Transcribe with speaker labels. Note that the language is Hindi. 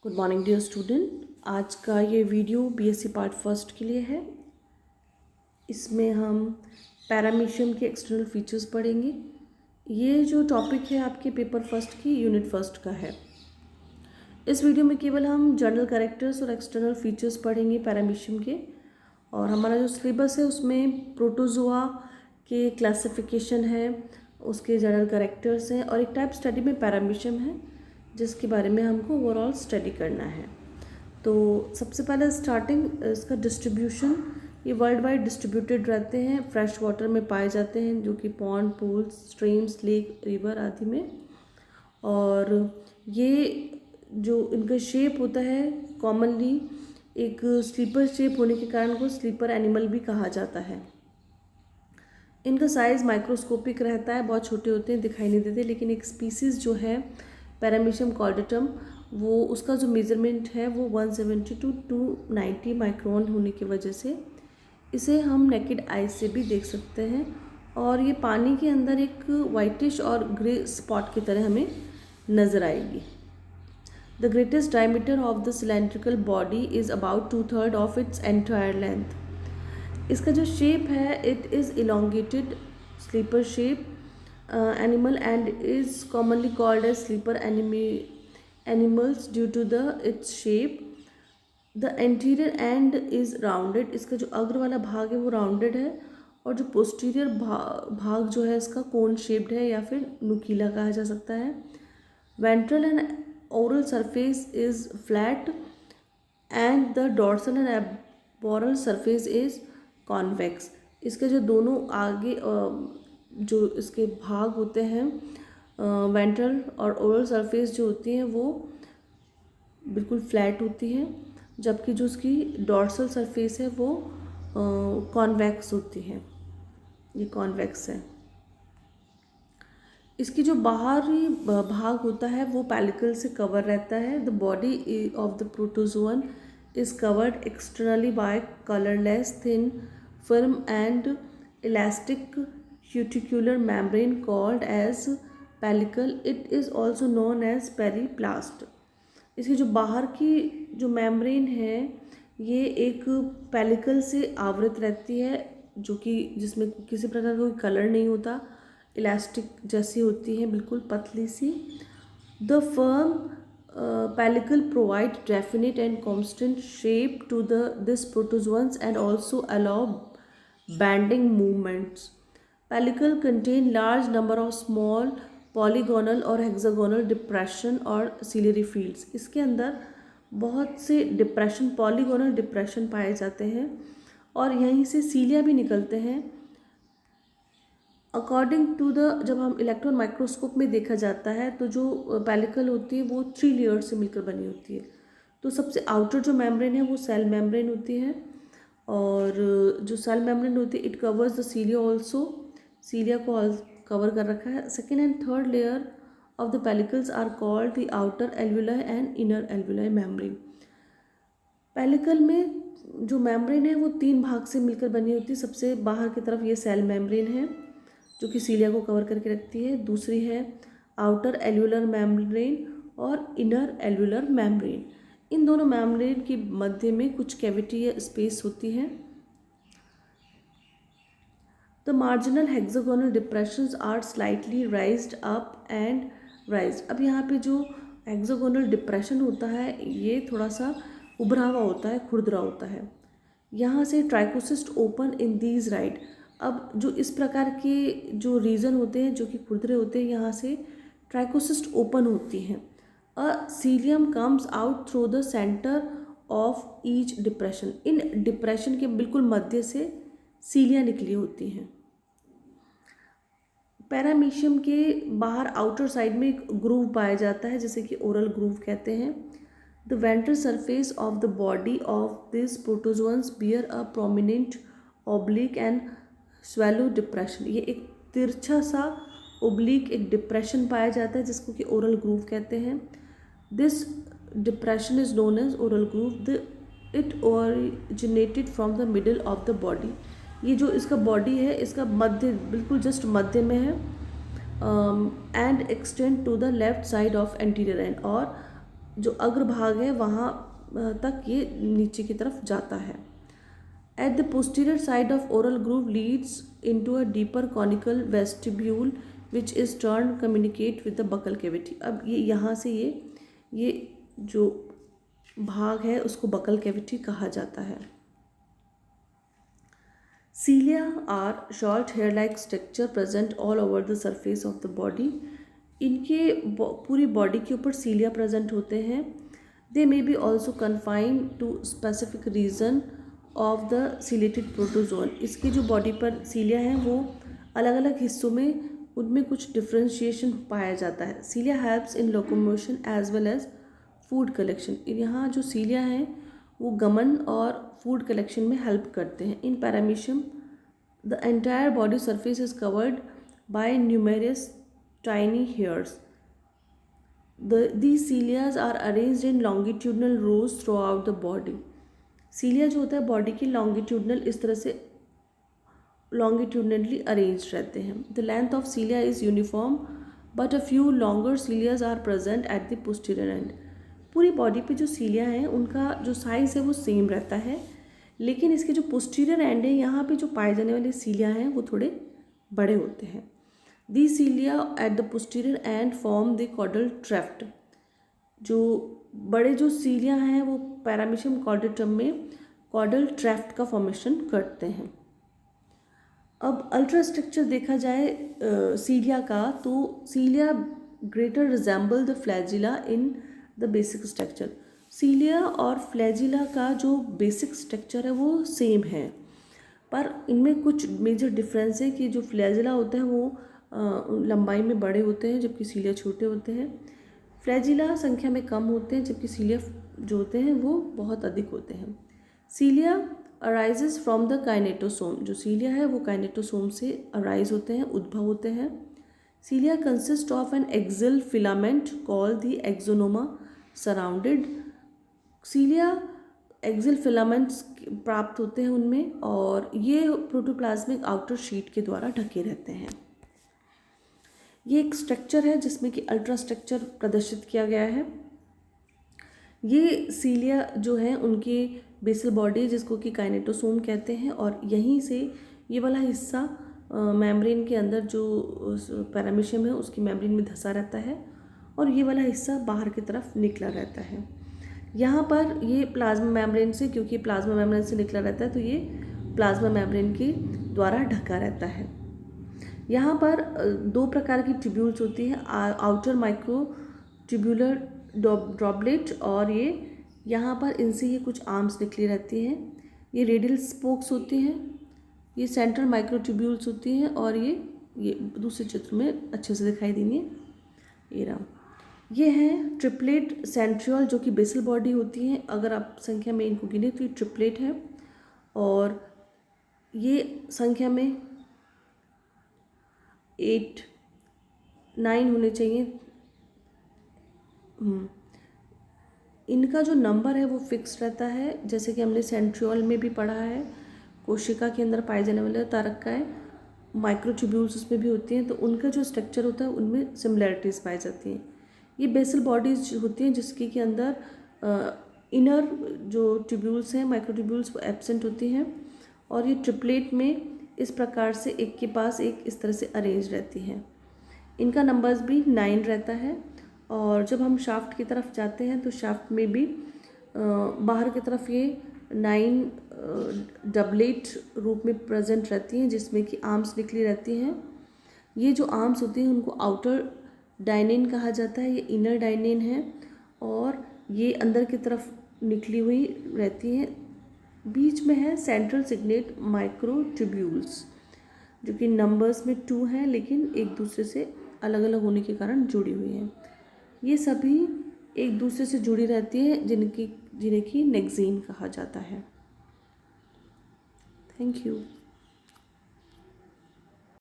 Speaker 1: Good morning dear student. आज का ये वीडियो बीएससी पार्ट फर्स्ट के लिए है। इसमें हम पैरामीशियम के एक्सटर्नल फीचर्स पढ़ेंगे। ये जो टॉपिक है आपके पेपर फर्स्ट की यूनिट फर्स्ट का है। इस वीडियो में केवल हम जनरल कैरेक्टर्स और एक्सटर्नल फीचर्स पढ़ेंगे पैरामीशियम के। और हमारा जो सिलेबस है उसमें प्रोटोजोआ के क्लासिफिकेशन है, उसके जनरल कैरेक्टर्स हैं और एक टाइप स्टडी में पैरामीशियम है जिसके बारे में हमको ओवरऑल स्टडी करना है। तो सबसे पहले स्टार्टिंग इसका डिस्ट्रीब्यूशन, ये वर्ल्ड वाइड डिस्ट्रीब्यूटेड रहते हैं, फ्रेश वाटर में पाए जाते हैं जो कि pond, pools, streams, lake, river आदि में। और ये जो इनका शेप होता है कॉमनली एक स्लीपर शेप होने के कारण को स्लीपर एनिमल भी कहा जाता है। इनका साइज़ माइक्रोस्कोपिक रहता है, बहुत छोटे होते हैं, दिखाई नहीं देते। लेकिन एक स्पीसीज़ जो है पैरामीशियम कॉर्डेटम, वो उसका जो मेज़रमेंट है वो 170 to 290 माइक्रोन होने की वजह से इसे हम नेकेड आई से भी देख सकते हैं। और ये पानी के अंदर एक वाइटिश और ग्रे स्पॉट की तरह हमें नज़र आएगी। The greatest diameter of the cylindrical body is about 2/3 of its entire length. इसका जो शेप है it is elongated slipper shape animal and is commonly called as sleeper animals due to its shape. The anterior end is rounded. इसका जो अग्र वाला भाग है वो राउंडेड है और जो पोस्टीरियर भाग जो है इसका कोन शेप्ड है या फिर नुकीला कहा जा सकता है। Ventral and oral surface is flat and the dorsal and aboral surface is convex. इसके जो दोनों आगे जो इसके भाग होते हैं वेंट्रल और ओरल सरफेस जो होती हैं वो बिल्कुल फ्लैट होती हैं, जबकि जो उसकी डॉर्सल सरफेस है वो कॉन्वेक्स होती है। ये कॉन्वेक्स है। इसकी जो बाहरी भाग होता है वो पैलिकल से कवर रहता है। The body of the protozoan is covered externally by colourless thin film and elastic cuticular membrane called as pellicle. It is also known as periplast. इसकी जो बाहर की जो मेम्ब्रेन है ये एक पेलिकल से आवृत रहती है जो कि जिसमें किसी प्रकार का कोई कलर नहीं होता, इलास्टिक जैसी होती है, बिल्कुल पतली सी। The firm pellicle provide definite and constant shape to this protozoans and also allow bending movements. Pellicle contain large number of small polygonal और hexagonal depression और ciliary fields. इसके अंदर बहुत से डिप्रेशन, पॉलीगोनल डिप्रेशन पाए जाते हैं और यहीं से सीलिया भी निकलते हैं। अकॉर्डिंग टू जब हम इलेक्ट्रॉन माइक्रोस्कोप में देखा जाता है तो जो पेलिकल होती है वो 3 लेयर से मिलकर बनी होती है। तो सबसे आउटर जो मेम्ब्रेन है वो सेल मेम्ब्रेन होती है और जो सेल मेम्ब्रेन होती है it covers the cilia also, cilia को कवर कर रखा है। Second and third layer of the pellicles are called the outer alveoli and inner alveoli membrane. Pellicle में जो मेम्ब्रेन है वो 3 भाग से मिलकर बनी होती है। सबसे बाहर की तरफ ये सेल मेम्ब्रेन है जो कि सीलिया को कवर करके रखती है। दूसरी है आउटर एल्वुलर मेम्ब्रेन और इनर एल्वुलर मेम्ब्रेन। इन दोनों मेम्ब्रेन के मध्य में कुछ कैविटी या स्पेस होती है। The marginal hexagonal depressions are slightly raised up and raised. अब यहाँ पे जो हेक्सागोनल डिप्रेशन होता है ये थोड़ा सा उभरा हुआ होता है, खुरदरा होता है। यहाँ से trichocyst open in these right. अब जो इस प्रकार के जो रीजन होते हैं जो कि खुरदरे होते हैं यहाँ से ट्राइकोसिस्ट ओपन होती हैं। A cilium comes out through the centre of each depression. In depression के बिल्कुल मध्य से सीलिया निकली होती हैं। पैरामीशियम के बाहर आउटर साइड में एक ग्रूव पाया जाता है जिसे कि ओरल ग्रूव कहते हैं। The ventral surface of the body of this protozoans bear a prominent oblique and swallow depression. ये एक तिरछा सा ओब्लिक एक डिप्रेशन पाया जाता है जिसको कि ओरल ग्रूव कहते हैं। This depression is known as oral groove. It originated from the middle of the body. ये जो इसका बॉडी है इसका मध्य बिल्कुल जस्ट मध्य में है and extend to the left side of anterior end. और जो अग्रभाग है वहाँ तक ये नीचे की तरफ जाता है। Eight the posterior side of oral groove Leeds into a deeper conical vestibule which is turn communicate with the buccal cavity. अब ये यहाँ से ये जो भाग है उसको बकल कैविटी कहा जाता है। Cilia are short hair-like structure present all over the surface of the body. इनके पूरी बॉडी के ऊपर सीलिया प्रेजेंट होते हैं। They may be also confined to specific region of the ciliated protozoan. इसकी जो बॉडी पर सीलिया हैं वो अलग अलग हिस्सों में उनमें कुछ डिफ्रेंशिएशन पाया जाता है। Cilia helps in locomotion as well as food collection. यहाँ जो सीलिया हैं वो गमन और फूड कलेक्शन में हेल्प करते हैं। इन paramecium the entire body surface is covered by numerous tiny hairs. these cilias are arranged in longitudinal rows throughout the body. सीलिया जो होता है बॉडी की लॉन्गिट्यूडनल इस तरह से लॉन्गिट्यूडनली अरेंज रहते हैं। The length of cilia is uniform but a few longer cilias are present at the posterior end. पूरी बॉडी पे जो सीलिया हैं उनका जो साइज़ है वो सेम रहता है, लेकिन इसके जो पोस्टीरियर एंड है यहाँ पे जो पाए जाने वाले सीलिया हैं वो थोड़े बड़े होते हैं। The cilia at the posterior end form the caudal tuft. जो बड़े जो सीलिया हैं वो पैरामीशियम कॉर्डेटम में कॉडल ट्रैफ्ट का फॉर्मेशन करते हैं। अब अल्ट्रा स्ट्रक्चर देखा जाए सीलिया का, तो cilia greater resemble the flagella in the basic structure. Cilia और फ्लैजिला का जो बेसिक स्ट्रक्चर है वो सेम है, पर इनमें कुछ मेजर डिफरेंस है कि जो फ्लैजिला होते हैं वो लंबाई में बड़े होते हैं जबकि सीलिया छोटे होते हैं। फ्लैजिला संख्या में कम होते हैं जबकि सीलिया जो होते हैं वो बहुत अधिक होते हैं। सीलिया अराइजेज फ्रॉम द काइनेटोसोम। जो सीलिया है वो काइनेटोसोम से अराइज होते हैं, उद्भव होते हैं। Cilia consist of an axial filament called the axoneme surrounded. Cilia axial filaments प्राप्त होते हैं उनमें, और ये प्रोटोप्लाज्मिक आउटर शीट के द्वारा ढके रहते हैं। ये एक स्ट्रक्चर है जिसमें कि अल्ट्रा स्ट्रक्चर प्रदर्शित किया गया है। ये सीलिया जो है उनकी बेसल बॉडी जिसको कि काइनेटोसोम कहते हैं, और यहीं से ये वाला हिस्सा मेम्ब्रेन के अंदर जो पैरामीशियम है उसकी मेम्ब्रेन में धंसा रहता है, और ये वाला हिस्सा बाहर की तरफ निकला रहता है। यहाँ पर ये प्लाज्मा मेम्ब्रेन से, क्योंकि प्लाज्मा मेम्ब्रेन से निकला रहता है तो ये प्लाज्मा मेम्ब्रेन के द्वारा ढका रहता है। यहाँ पर दो प्रकार की ट्यूब्यूल्स होती हैं, आउटर माइक्रो ट्यूब्यूलर ड्रॉपलेट, और ये यहाँ पर इनसे ये कुछ आर्म्स निकली रहती हैं। ये रेडियल स्पोक्स होती हैं, ये सेंट्रल माइक्रो ट्यूब्यूल्स होती हैं, और ये दूसरे चित्र में अच्छे से दिखाई देंगे। ये रहा, ये हैं ट्रिपलेट सेंट्रियोल जो कि बेसल बॉडी होती हैं। अगर आप संख्या में इनको गिने तो ये ट्रिपलेट है, और ये संख्या में 8, 9 होने चाहिए। इनका जो नंबर है वो फिक्स रहता है, जैसे कि हमने सेंट्रियोल में भी पढ़ा है। कोशिका के अंदर पाए जाने वाले तारकाएं, माइक्रोट्यूब्यूल्स उसमें भी होती हैं, तो उनका जो स्ट्रक्चर होता है उनमें सिमिलैरिटीज़ पाई जाती हैं। ये बेसल बॉडीज होती हैं जिसके के अंदर इनर जो ट्यूब्यूल्स हैं, माइक्रोट्यूब्यूल्स, वो एब्सेंट होती हैं, और ये ट्रिपलेट में इस प्रकार से एक के पास एक इस तरह से अरेंज रहती हैं। इनका नंबर्स भी 9 रहता है, और जब हम शाफ्ट की तरफ जाते हैं तो शाफ्ट में भी बाहर की तरफ ये 9 डबलेट रूप में प्रेजेंट रहती हैं, जिसमें कि आर्म्स निकली रहती हैं। ये जो आर्म्स होती हैं उनको आउटर डायनेन कहा जाता है, ये इनर डायनेन है, और ये अंदर की तरफ निकली हुई रहती हैं। बीच में है सेंट्रल सिग्नेट माइक्रो ट्यूब्यूल्स, जो कि नंबर्स में 2 हैं लेकिन एक दूसरे से अलग अलग होने के कारण जुड़ी हुई हैं। ये सभी एक दूसरे से जुड़ी रहती है जिन्हें कि नेक्सीन कहा जाता है। Thank you.